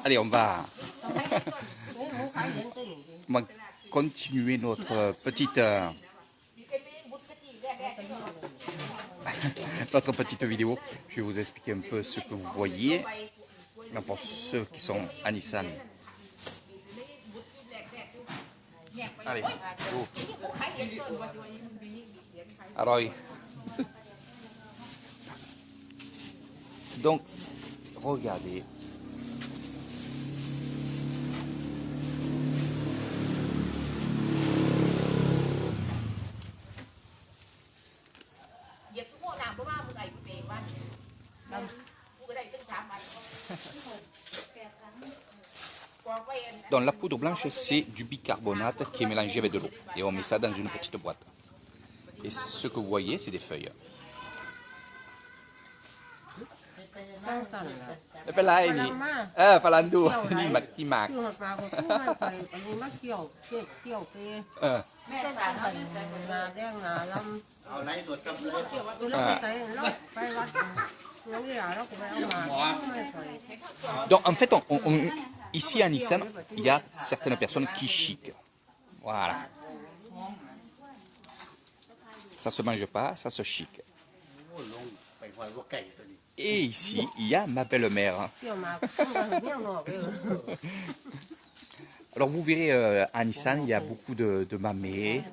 Allez, on va continuer notre notre petite vidéo. Je vais vous expliquer un peu ce que vous voyez. Pour ceux qui sont à Nissan. Allez, go. Alors, donc, regardez. Donc la poudre blanche, c'est du bicarbonate qui est mélangé avec de l'eau. Et on met ça dans une petite boîte. Et ce que vous voyez, c'est des feuilles.ไม่เป็นไรนี่ฝรั่งดูนี่หมักที่หมักเอาไหนสดกับเลย Donc en fait, ici à Nissan, il y a certaines personnes qui chiquent. Voilà. Ça se mange pas, ça se chique. Et ici, il y a ma belle-mère. Alors vous verrez, à Nissan, il y a beaucoup de mamés.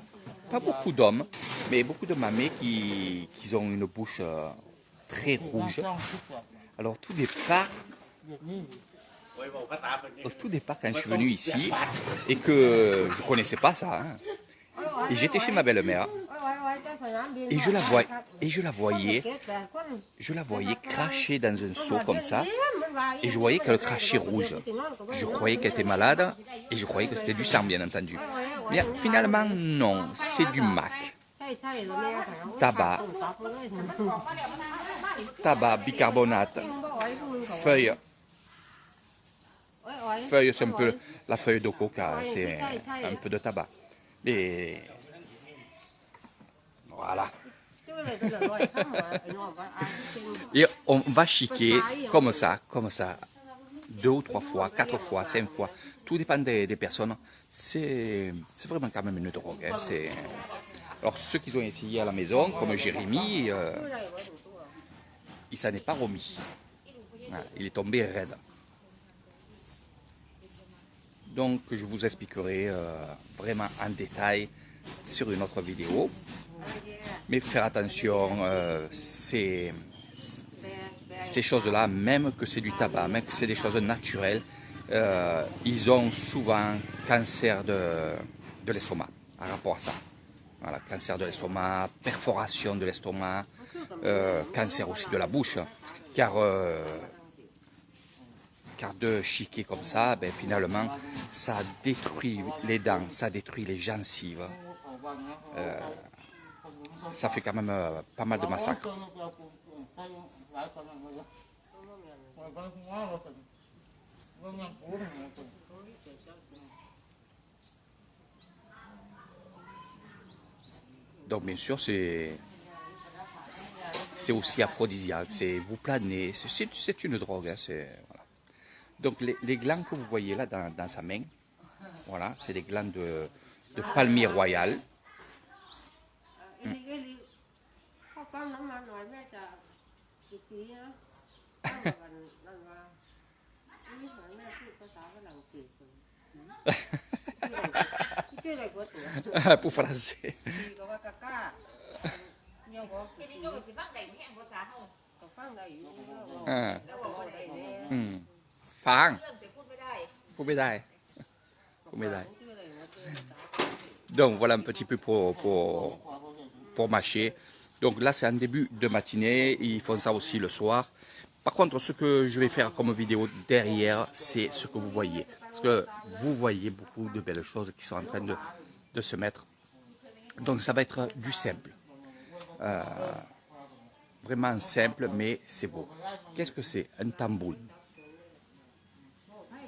Pas beaucoup d'hommes, mais beaucoup de mamés qui ont une bouche très rouge. Alors tout départ, quand je suis venu ici, et que je ne connaissais pas ça, hein, et j'étais chez ma belle-mère, et je la voyais cracher dans un seau comme ça, et je voyais qu'elle crachait rouge. Je croyais qu'elle était malade, et je croyais que c'était du sang, bien entendu. Mais finalement, non, c'est du mac. Tabac, bicarbonate, feuilles. Feuilles, c'est un peu la feuille de coca, c'est un peu de tabac. Et voilà. Et on va chiquer comme ça, 2 ou 3 fois, 4 fois, 5 fois. Tout dépend des personnes. C'est vraiment quand même une drogue. Hein. Alors ceux qui ont essayé à la maison, comme Jérémy, il s'en est pas remis. Voilà, il est tombé raide. Donc je vous expliquerai vraiment en détail sur une autre vidéo. Mais faire attention, ces choses-là, même que c'est du tabac, même que c'est des choses naturelles, ils ont souvent cancer de l'estomac par rapport à ça. Voilà, cancer de l'estomac, perforation de l'estomac, cancer aussi de la bouche, car de chiquer comme ça, ben, finalement, ça détruit les dents, ça détruit les gencives. Ça fait quand même pas mal de massacres. Donc bien sûr, c'est aussi aphrodisiaque, vous planez, c'est une drogue. Hein, voilà. Donc les glands que vous voyez là dans sa main, voilà, c'est des glands de palmier royal. Pour français. Phang. Donc voilà un petit peu pour mâcher. Donc là c'est en début de matinée, ils font ça aussi le soir. Par contre ce que je vais faire comme vidéo derrière, c'est ce que vous voyez. Parce que vous voyez beaucoup de belles choses qui sont en train de se mettre. Donc ça va être du simple. Vraiment simple, mais c'est beau. Qu'est-ce que c'est? Un tambour.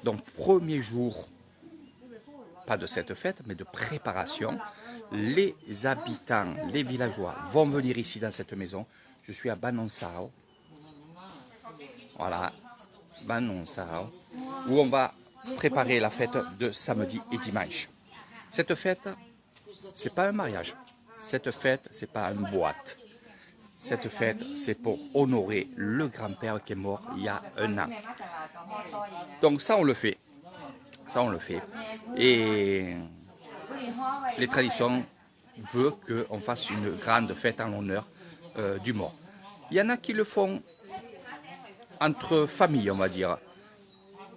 Donc premier jour, pas de cette fête, mais de préparation, les habitants, les villageois vont venir ici dans cette maison Je suis à Banonsao. Voilà, Banonsao, où on va préparer la fête de samedi et dimanche. Cette fête, c'est pas un mariage. Cette fête, c'est pas une boîte. Cette fête, c'est pour honorer le grand-père qui est mort il y a 1 an. Donc ça, on le fait. Ça, on le fait. Et les traditions veulent qu'on fasse une grande fête en l'honneur du mort. Il y en a qui le font entre familles, on va dire.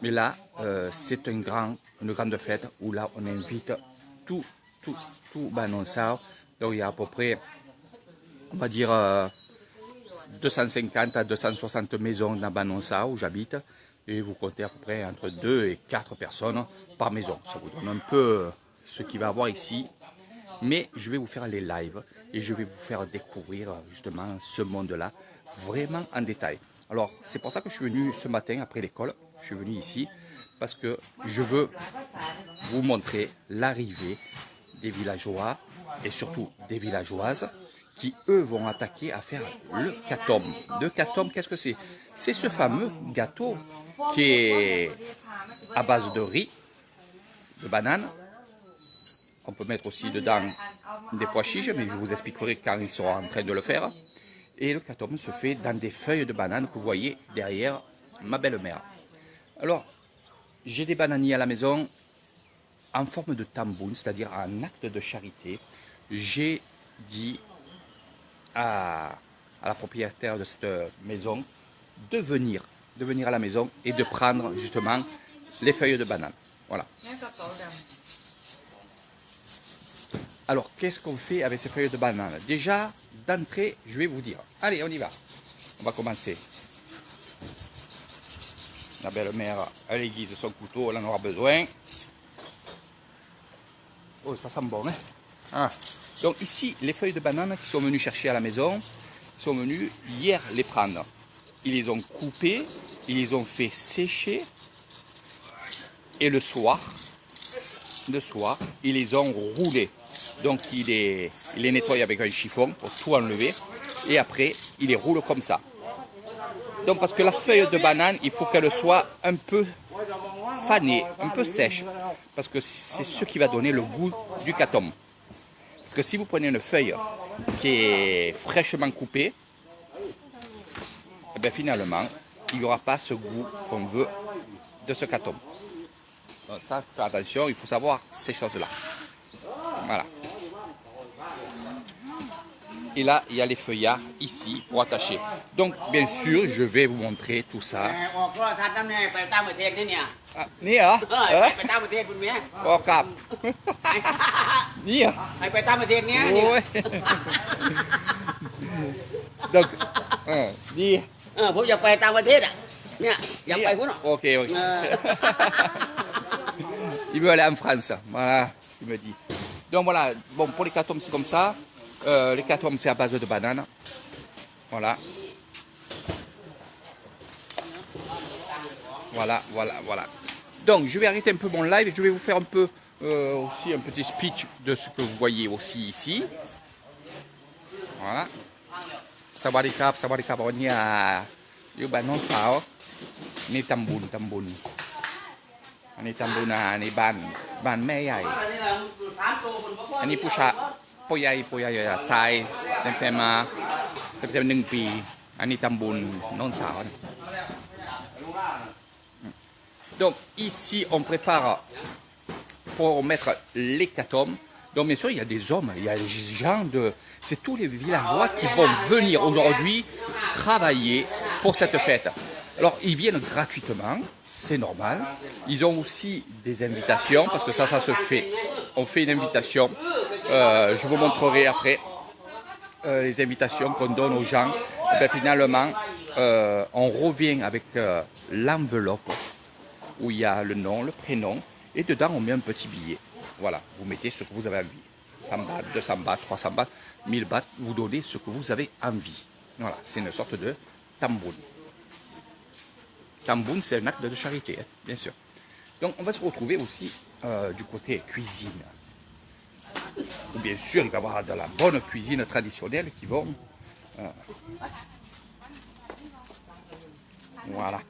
Mais là, c'est une grande fête où là, on invite tout Banonsao. Donc il y a à peu près, on va dire, 250 à 260 maisons dans Banonsao où j'habite. Et vous comptez à peu près entre 2 et 4 personnes par maison. Ça vous donne un peu ce qu'il va y avoir ici. Mais je vais vous faire les lives et je vais vous faire découvrir justement ce monde-là vraiment en détail. Alors c'est pour ça que je suis venu ce matin après l'école. Je suis venu ici parce que je veux vous montrer l'arrivée des villageois et surtout des villageoises qui, eux, vont attaquer à faire le katom. Le katom, qu'est-ce que c'est? C'est ce fameux gâteau qui est à base de riz, de banane. On peut mettre aussi dedans des pois chiches, mais je vous expliquerai quand ils seront en train de le faire. Et le katom se fait dans des feuilles de banane que vous voyez derrière ma belle-mère. Alors, j'ai des bananiers à la maison en forme de tamboun, c'est-à-dire en acte de charité. J'ai dit à la propriétaire de cette maison de venir à la maison et de prendre justement les feuilles de banane. Voilà. Alors, qu'est-ce qu'on fait avec ces feuilles de banane? Déjà, d'entrée, je vais vous dire. Allez, on y va. On va commencer. La belle-mère, elle aiguise son couteau, elle en aura besoin. Oh, ça sent bon, hein? Ah. Donc ici, les feuilles de banane qui sont venus chercher à la maison, sont venus hier les prendre. Ils les ont coupées, ils les ont fait sécher. Et le soir, ils les ont roulés. Donc il les nettoie avec un chiffon pour tout enlever. Et après, il les roule comme ça. Donc parce que la feuille de banane, il faut qu'elle soit un peu fanée, un peu sèche. Parce que c'est ce qui va donner le goût du katom. Parce que si vous prenez une feuille qui est fraîchement coupée, eh bien finalement, il n'y aura pas ce goût qu'on veut de ce katom. Donc ça, faites attention, il faut savoir ces choses-là. Voilà. Et là, il y a les feuillards ici pour attacher. Donc, bien sûr, je vais vous montrer tout ça. Ah, ni hả? Oh, cặp. Ni hả? Ôi. Donc, đi. Ok, ok. Il veut aller en France. Voilà ce qu'il me dit. Donc voilà, bon, pour les katoms, c'est comme ça. Les katoms, c'est à base de banane. Voilà. Voilà, voilà, voilà. Donc, je vais arrêter un peu mon live et je vais vous faire un peu aussi un petit speech de ce que vous voyez aussi ici. Voilà. Sawadikap, on y a eu Banonsao. Ni tambun. Ani tambun ni ban แม่ใหญ่ อันนี้ผู้ใหญ่ไทยเต็มมา1 ปี อันนี้ตำบุญโน้นสาว Donc ici on prépare pour mettre les katoms. Donc bien sûr il y a des hommes, il y a des gens c'est tous les villageois qui vont venir aujourd'hui travailler pour cette fête. Alors ils viennent gratuitement, c'est normal. Ils ont aussi des invitations parce que ça se fait. On fait une invitation. Je vous montrerai après les invitations qu'on donne aux gens. Et bien, finalement, on revient avec l'enveloppe où il y a le nom, le prénom, et dedans on met un petit billet. Voilà, vous mettez ce que vous avez envie. 100 bahts, 200 bahts, 300 bahts, 1000 bahts, vous donnez ce que vous avez envie. Voilà, c'est une sorte de tamboun. Tamboun, c'est un acte de charité, hein, bien sûr. Donc on va se retrouver aussi du côté cuisine. Où bien sûr, il va y avoir de la bonne cuisine traditionnelle qui vont Voilà.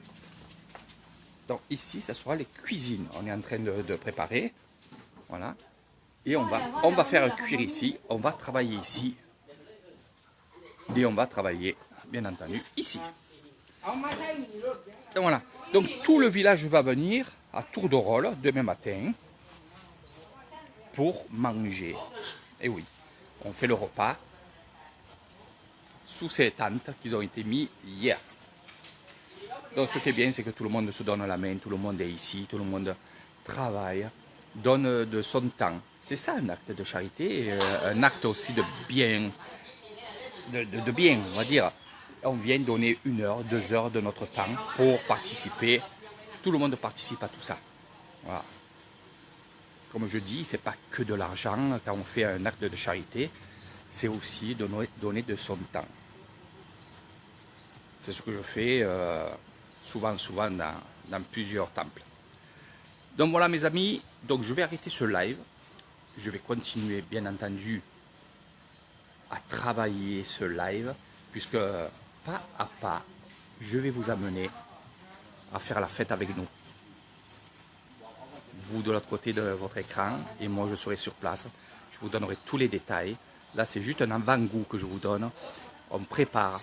Donc ici, ça sera les cuisines. On est en train de préparer. Voilà. Et on va faire cuire ici. On va travailler ici. Et on va travailler, bien entendu, ici. Et voilà. Donc tout le village va venir à tour de rôle demain matin pour manger. Et oui, on fait le repas sous ces tentes qui ont été mises hier. Donc ce qui est bien, c'est que tout le monde se donne la main, tout le monde est ici, tout le monde travaille, donne de son temps. C'est ça un acte de charité, un acte aussi de bien, de bien, on va dire. On vient donner 1 heure, 2 heures de notre temps pour participer. Tout le monde participe à tout ça. Voilà. Comme je dis, c'est pas que de l'argent quand on fait un acte de charité, c'est aussi de donner de son temps. C'est ce que je fais souvent dans plusieurs temples. Donc voilà mes amis, donc je vais arrêter ce live. Je vais continuer bien entendu à travailler ce live, puisque pas à pas, je vais vous amener à faire la fête avec nous. Vous de l'autre côté de votre écran et moi je serai sur place. Je vous donnerai tous les détails. Là c'est juste un avant-goût que je vous donne. On prépare,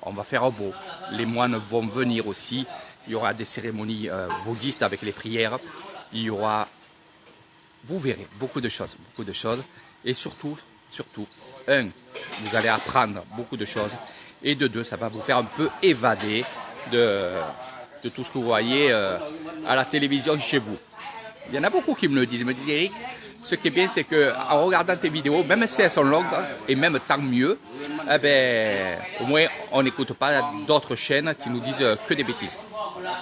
on va faire beau. Les moines vont venir aussi. Il y aura des cérémonies bouddhistes avec les prières. Il y aura, vous verrez, beaucoup de choses. Et surtout, vous allez apprendre beaucoup de choses. Et de deux, ça va vous faire un peu évader de tout ce que vous voyez à la télévision chez vous. Il y en a beaucoup qui me le disent. Ils me disent, Eric, ce qui est bien, c'est qu'en regardant tes vidéos, même si elles sont longues, et même tant mieux, eh ben, au moins on n'écoute pas d'autres chaînes qui nous disent que des bêtises.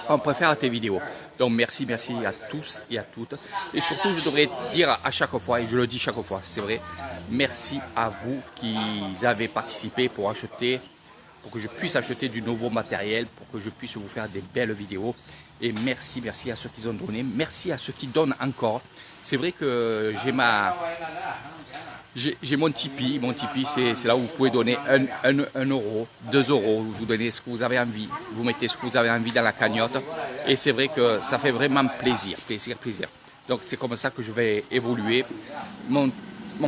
On préfère tes vidéos. Donc merci à tous et à toutes. Et surtout, je devrais dire à chaque fois, et je le dis chaque fois, c'est vrai, merci à vous qui avez participé pour que je puisse acheter du nouveau matériel, pour que je puisse vous faire des belles vidéos. Et merci à ceux qui ont donné, merci à ceux qui donnent encore. C'est vrai que j'ai mon Tipeee. Mon Tipeee, c'est là où vous pouvez donner 1 euro, 2 euros. Vous donnez ce que vous avez envie. Vous mettez ce que vous avez envie dans la cagnotte. Et c'est vrai que ça fait vraiment plaisir. Donc c'est comme ça que je vais évoluer. Mon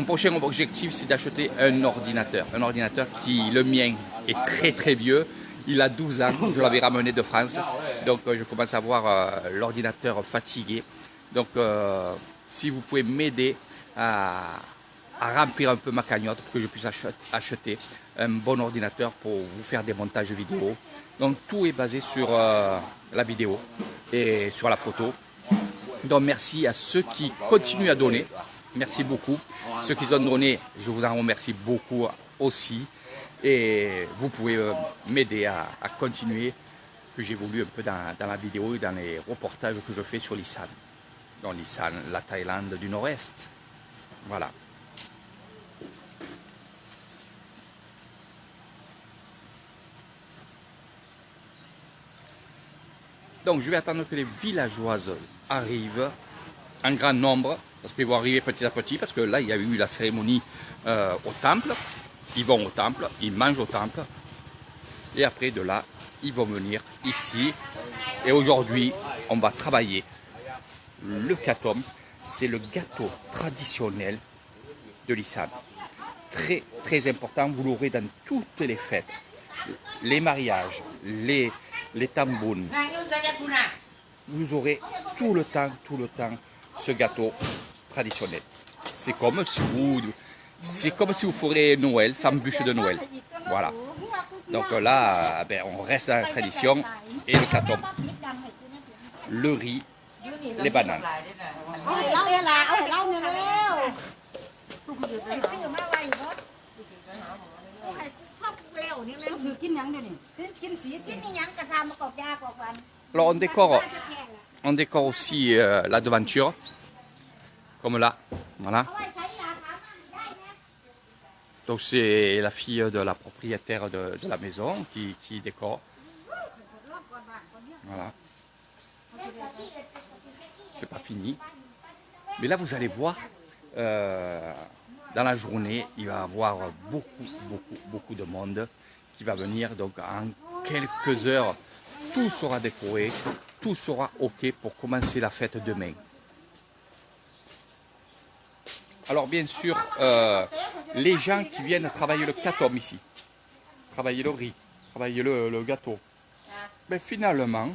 prochain objectif, c'est d'acheter un ordinateur. Un ordinateur qui, le mien, est très vieux. Il a 12 ans, je l'avais ramené de France. Donc je commence à voir l'ordinateur fatigué. Donc si vous pouvez m'aider à remplir un peu ma cagnotte pour que je puisse acheter un bon ordinateur pour vous faire des montages vidéo. Donc tout est basé sur la vidéo et sur la photo. Donc merci à ceux qui continuent à donner. Merci beaucoup. Ceux qui ont donné, je vous en remercie beaucoup aussi. Et vous pouvez m'aider à continuer, que j'évolue un peu dans la vidéo et dans les reportages que je fais sur l'Isan. Dans l'Isan, la Thaïlande du Nord-Est. Voilà. Donc je vais attendre que les villageoises arrivent en grand nombre, parce qu'ils vont arriver petit à petit, parce que là il y a eu la cérémonie au temple. Ils vont au temple, ils mangent au temple, et après de là, ils vont venir ici. Et aujourd'hui, on va travailler le katom. C'est le gâteau traditionnel de l'Isan. Très important, vous l'aurez dans toutes les fêtes. Les mariages, les tambouns. Vous aurez tout le temps ce gâteau traditionnel. C'est comme si vous ferez Noël, sans bûche de Noël. Voilà. Donc là, on reste dans la tradition et le katom. Le riz, les bananes. Alors on décore aussi la devanture, comme là. Voilà. Donc c'est la fille de la propriétaire de la maison qui décore. Voilà. C'est pas fini. Mais là vous allez voir, dans la journée, il va y avoir beaucoup de monde qui va venir. Donc en quelques heures, tout sera décoré, tout sera OK pour commencer la fête demain. Alors bien sûr, les gens qui viennent travailler le katom ici, travailler le riz, travailler le gâteau, mais finalement,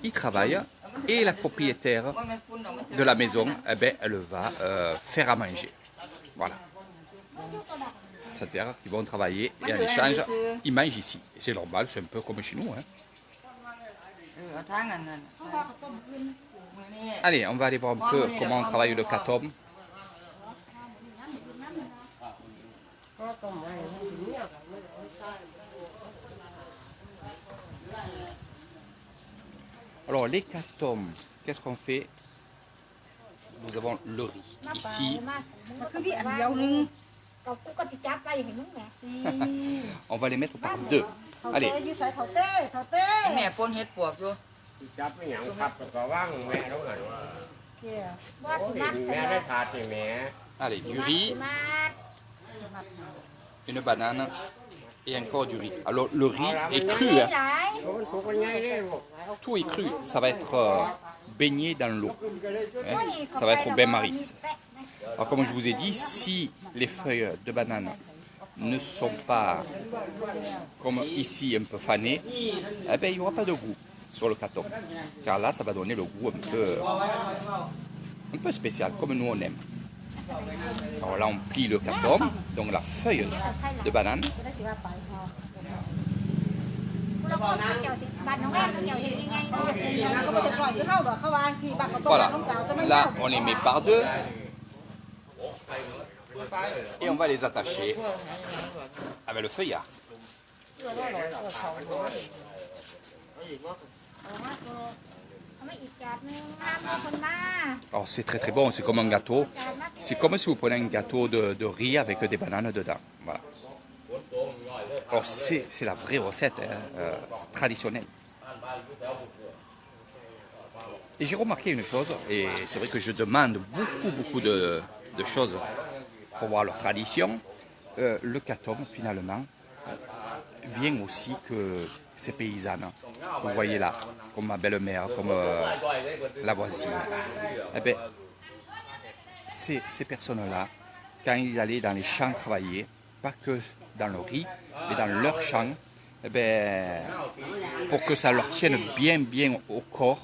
ils travaillent et la propriétaire de la maison, eh ben, elle va faire à manger. Voilà. C'est-à-dire qu'ils vont travailler et en échange, ils mangent ici. Et c'est normal, c'est un peu comme chez nous. Hein. Allez, on va aller voir un peu comment on travaille le katom. Alors, les katoms, qu'est-ce qu'on fait? Nous avons le riz. Ici, on va les mettre par deux. Allez. แม่ปนเฮ็ดปวกอยู่ จับไม่หยังครับก็ว่างแม่แล้วไงแม่ได้ถาดสิแม่ Allez, du riz, une banane et encore du riz. Alors, le riz est cru. Hein. มันสุกมันใหญ่เลยลูก Tout est cru. Ça va être baigné dans l'eau. Hein. Ça va être au bain-marie. Alors, comme je vous ai dit, si les feuilles de banane ne sont pas comme ici un peu fanées, eh ben, il n'y aura pas de goût sur le katom. Car là, ça va donner le goût un peu spécial, comme nous on aime. Alors là, on plie le katom, donc la feuille de banane. Voilà, là, on les met par deux. Et on va les attacher avec le feuillard. Alors c'est très très bon, c'est comme un gâteau. C'est comme si vous prenez un gâteau de riz avec des bananes dedans. Voilà. Alors c'est la vraie recette hein, traditionnelle. Et j'ai remarqué une chose, et c'est vrai que je demande beaucoup de choses pour voir leur tradition. Le katom finalement vient aussi que ces paysannes, vous voyez là, comme ma belle-mère, comme la voisine. Eh bien, ces personnes-là, quand ils allaient dans les champs travailler, pas que dans le riz, mais dans leurs champs, eh bien, pour que ça leur tienne bien au corps,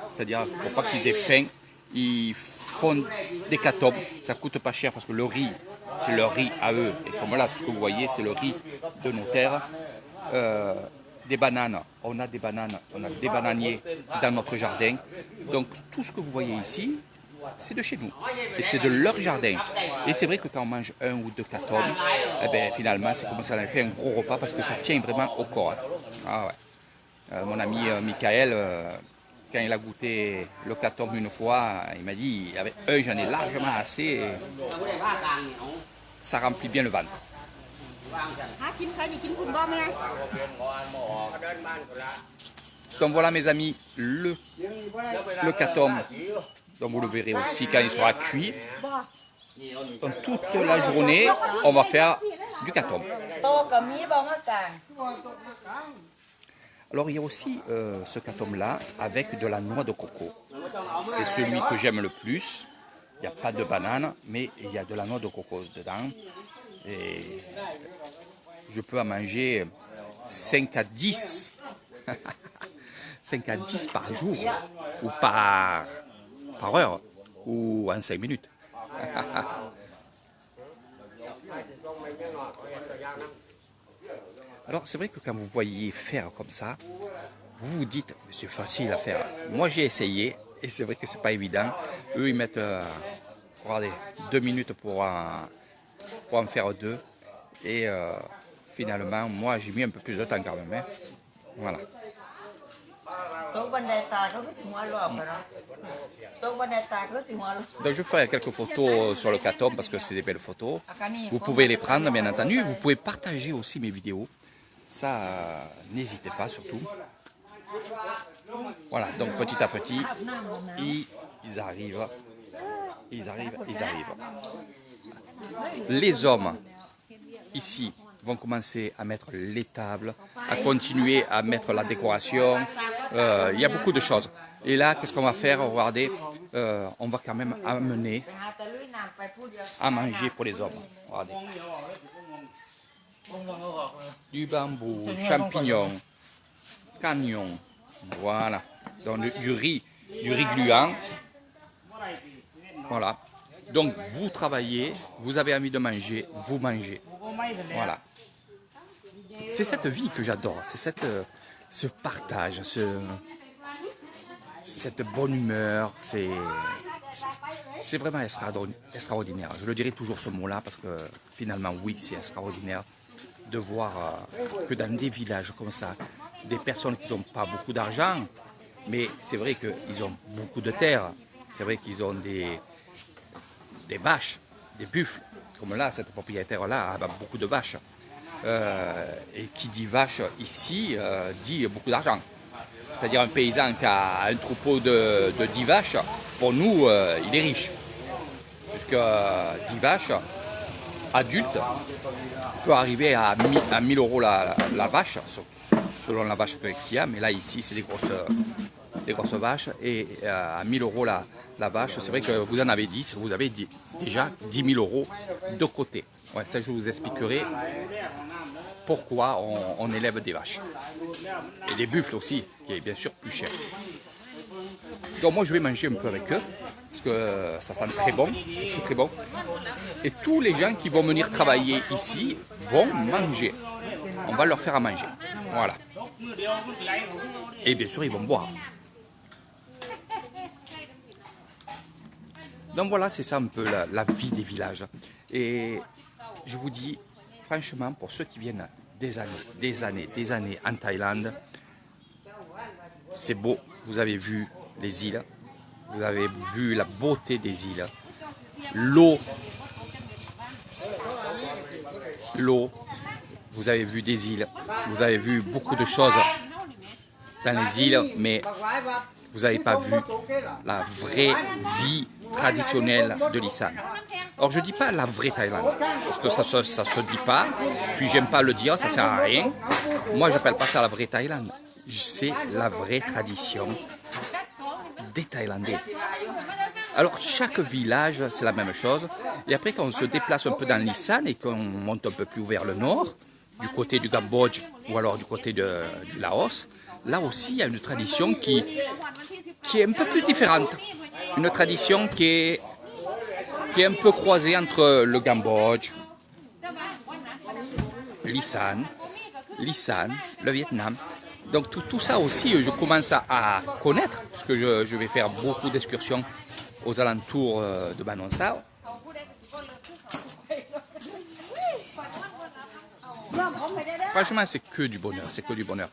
c'est-à-dire pour pas qu'ils aient faim, ils font des katoms. Ça coûte pas cher parce que le riz, c'est leur riz à eux. Et comme là, ce que vous voyez, c'est le riz de nos terres. Des bananes, on a des bananiers dans notre jardin. Donc tout ce que vous voyez ici, c'est de chez nous. Et c'est de leur jardin. Et c'est vrai que quand on mange un ou deux katoms, eh ben, finalement, c'est comme ça on a fait un gros repas parce que ça tient vraiment au corps. Hein. Ah ouais. Mon ami Michael, quand il a goûté le katom une fois, il m'a dit, avec un, j'en ai largement assez. Et ça remplit bien le ventre. Donc voilà mes amis, le katom, donc vous le verrez aussi quand il sera cuit. Donc toute la journée, on va faire du katom. Alors il y a aussi ce katom-là avec de la noix de coco. C'est celui que j'aime le plus. Il n'y a pas de banane, mais il y a de la noix de coco dedans. Et je peux en manger 5 à 10. 5 à 10 par jour, ou par heure, ou en 5 minutes. Alors c'est vrai que quand vous voyez faire comme ça, vous vous dites, c'est facile à faire. Moi j'ai essayé, et c'est vrai que c'est pas évident. Eux ils mettent, regardez, 2 minutes pour en faire 2. Et finalement, moi j'ai mis un peu plus de temps quand même. Hein. Voilà. Donc je ferai quelques photos sur le katom parce que c'est des belles photos. Vous pouvez les prendre bien entendu. Vous pouvez partager aussi mes vidéos. Ça, n'hésitez pas surtout. Voilà, donc petit à petit, ils arrivent Ils arrivent. Les hommes, ici, vont commencer à mettre les tables, à continuer à mettre la décoration. Il y a beaucoup de choses. Et là, qu'est-ce qu'on va faire? Regardez, on va quand même amener à manger pour les hommes. Regardez. Du bambou, champignons, cagnons, voilà. Donc du riz gluant. Voilà. Donc vous travaillez, vous avez envie de manger, vous mangez. Voilà. C'est cette vie que j'adore, c'est ce partage, cette bonne humeur, c'est vraiment extraordinaire. Je le dirai toujours ce mot-là parce que finalement, oui, c'est extraordinaire de voir que dans des villages comme ça, des personnes qui n'ont pas beaucoup d'argent, mais c'est vrai qu'ils ont beaucoup de terre, c'est vrai qu'ils ont des vaches, des buffles, comme là, cette propriétaire-là a beaucoup de vaches. Et qui dit vache ici, dit beaucoup d'argent. C'est-à-dire un paysan qui a un troupeau de 10 vaches, pour nous, il est riche. Puisque 10 vaches adultes peut arriver à 1000 euros la vache, selon la vache qu'il y a. Mais là, ici, c'est des grosses vaches. Et à 1000 euros la vache, c'est vrai que vous en avez 10, vous avez déjà 10 000 euros de côté. Ouais, ça, je vous expliquerai pourquoi on élève des vaches. Et des buffles aussi, qui est bien sûr plus cher. Donc moi, je vais manger un peu avec eux, parce que ça sent très bon, c'est très bon. Et tous les gens qui vont venir travailler ici vont manger. On va leur faire à manger. Voilà. Et bien sûr, ils vont boire. Donc voilà, c'est ça un peu la vie des villages. Et je vous dis, franchement, pour ceux qui viennent des années en Thaïlande, c'est beau. Vous avez vu les îles, vous avez vu la beauté des îles, l'eau, vous avez vu des îles, vous avez vu beaucoup de choses dans les îles, mais vous n'avez pas vu la vraie vie traditionnelle de l'Isan. Alors je ne dis pas la vraie Thaïlande, parce que ça se dit pas, puis j'aime pas le dire, ça sert à rien. Moi j'appelle pas ça la vraie Thaïlande, c'est la vraie tradition des Thaïlandais. Alors chaque village c'est la même chose, et après quand on se déplace un peu dans l'Isan et qu'on monte un peu plus vers le nord, du côté du Cambodge ou alors du côté du Laos, là aussi il y a une tradition qui est un peu plus différente. Une tradition qui est un peu croisée entre le Cambodge, l'Isan, le Vietnam. Donc tout ça aussi, je commence à connaître, parce que je vais faire beaucoup d'excursions aux alentours de Ban Mon Sao. Franchement, c'est que du bonheur, c'est que du bonheur.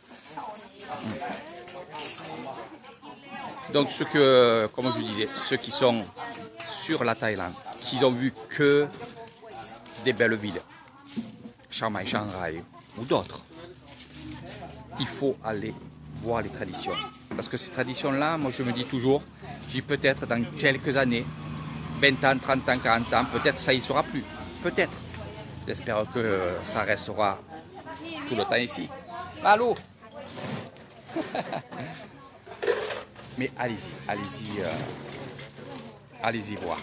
Donc comme je disais, ceux qui sont sur la Thaïlande, qui n'ont vu que des belles villes, Chiang Mai, Shanghai ou d'autres, il faut aller voir les traditions. Parce que ces traditions-là, moi je me dis toujours, peut-être dans quelques années, 20 ans, 30 ans, 40 ans, peut-être ça y sera plus. Peut-être. J'espère que ça restera tout le temps ici. Allô. Mais allez-y voir.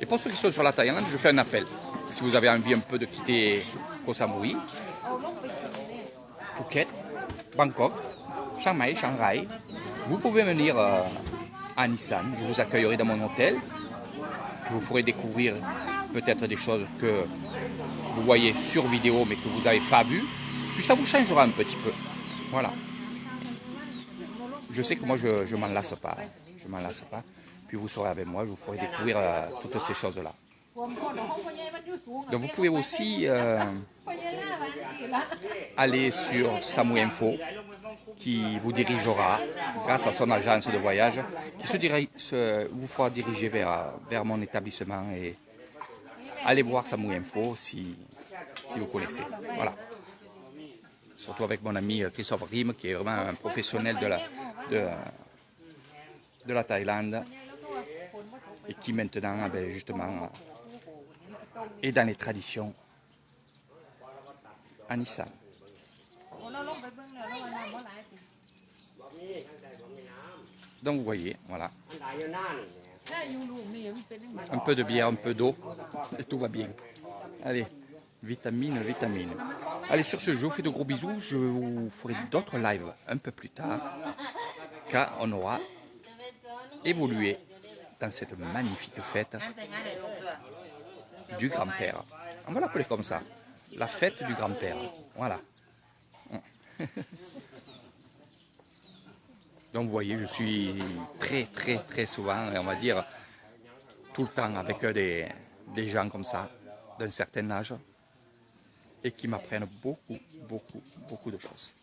Et pour ceux qui sont sur la Thaïlande, je fais un appel. Si vous avez envie un peu de quitter Koh Samui, Phuket, Bangkok, Chiang Mai, Shanghai, vous pouvez venir à Isan. Je vous accueillerai dans mon hôtel. Je vous ferai découvrir peut-être des choses que vous voyez sur vidéo mais que vous n'avez pas vues. Puis ça vous changera un petit peu. Voilà. Je sais que moi je m'en lasse pas. Je m'en lasse pas. Puis vous serez avec moi, je vous ferai découvrir toutes ces choses-là. Donc vous pouvez aussi aller sur Samui Info, qui vous dirigera, grâce à son agence de voyage, qui vous fera diriger vers mon établissement, et allez voir Samui Info si vous connaissez. Voilà. Surtout avec mon ami Christophe Rim, qui est vraiment un professionnel de la Thaïlande. et qui maintenant, justement, est dans les traditions en Isan. Donc vous voyez, voilà, มันหลายอยู่หน้านี่แม่ un peu de bière, un peu d'eau, et tout va bien. Allez, vitamine, vitamine. Allez, sur ce, je vous fais de gros bisous. Je vous ferai d'autres lives un peu plus tard, quand on aura évolué dans cette magnifique fête งานแต่งงานได้ลงตัว du grand-père. On va l'appeler comme ça, la fête du grand-père. Voilà. Donc vous voyez, je suis très souvent, on va dire, tout le temps avec des gens comme ça, d'un certain âge, et qui m'apprennent beaucoup de choses.